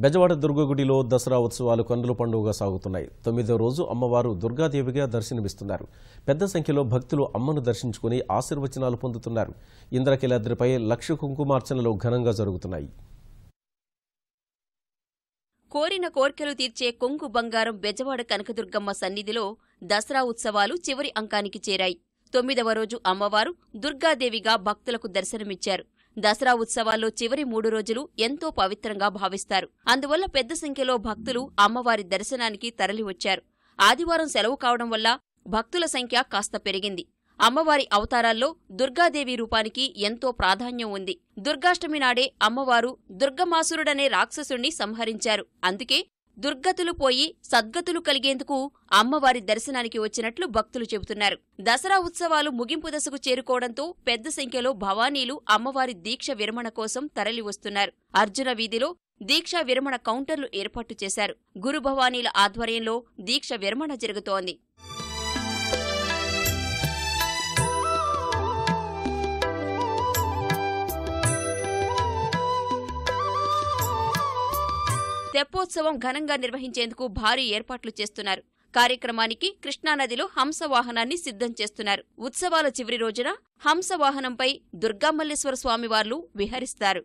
బెజవాడ దుర్గగుడిలో దసరా ఉత్సవాలు కన్నుల పండుగగా సాగుతున్నాయి. 9వ రోజు అమ్మవారు దుర్గాదేవిగా దర్శనమిస్తున్నారు. పెద్ద సంఖ్యలో భక్తులు అమ్మను దర్శించుకుని ఆశీర్వచనాలు పొందుతున్నారు. ఇంద్రకీలాద్రిపై లక్ష కుంకుమార్చనలు ఘనంగా జరుగుతున్నాయి. కోరిన కోర్కెలు తీర్చే కొంగు బంగారం బెజవాడ కనకదుర్గమ్మ సన్నిధిలో దసరా ఉత్సవాలు చివరి అంకానికి చేరాయి. 9వ రోజు అమ్మవారు దుర్గాదేవిగా భక్తులకు దర్శనమిచ్చారు. దసరా ఉత్సవాల్లో చివరి 3 రోజులు ఎంతో పవిత్రంగా భావిస్తారు. అందువల్ల పెద్ద సంఖ్యలో భక్తులు అమ్మవారి దర్శనానికి తరలివచ్చారు. ఆదివారం సెలవు కావడం వల్ల భక్తుల సంఖ్య కాస్త పెరిగింది. అమ్మవారి అవతారాల్లో దుర్గాదేవి రూపానికి ఎంతో ప్రాధాన్యం ఉంది. దుర్గాష్టమి నాడే అమ్మవారు దుర్గమాసురుడనే రాక్షసుణ్ణి సంహరించారు. అందుకే దుర్గతులు పోయి సద్గతులు కలిగేందుకు అమ్మవారి దర్శనానికి వచ్చినట్లు భక్తులు చెబుతున్నారు. దసరా ఉత్సవాలు ముగింపు దశకు చేరుకోవడంతో పెద్ద సంఖ్యలో భవానీలు అమ్మవారి దీక్ష విరమణ కోసం తరలివస్తున్నారు. అర్జున వీధిలో దీక్షా విరమణ కౌంటర్లు ఏర్పాటు చేశారు. గురు భవానీల ఆధ్వర్యంలో దీక్ష విరమణ జరుగుతోంది. తెప్పోత్సవం ఘనంగా నిర్వహించేందుకు భారీ ఏర్పాట్లు చేస్తున్నారు. కార్యక్రమానికి కృష్ణానదిలో హంసవాహనాన్ని సిద్ధం చేస్తున్నారు. ఉత్సవాల చివరి రోజున హంసవాహనంపై దుర్గామల్లేశ్వర స్వామివార్లు విహరిస్తారు.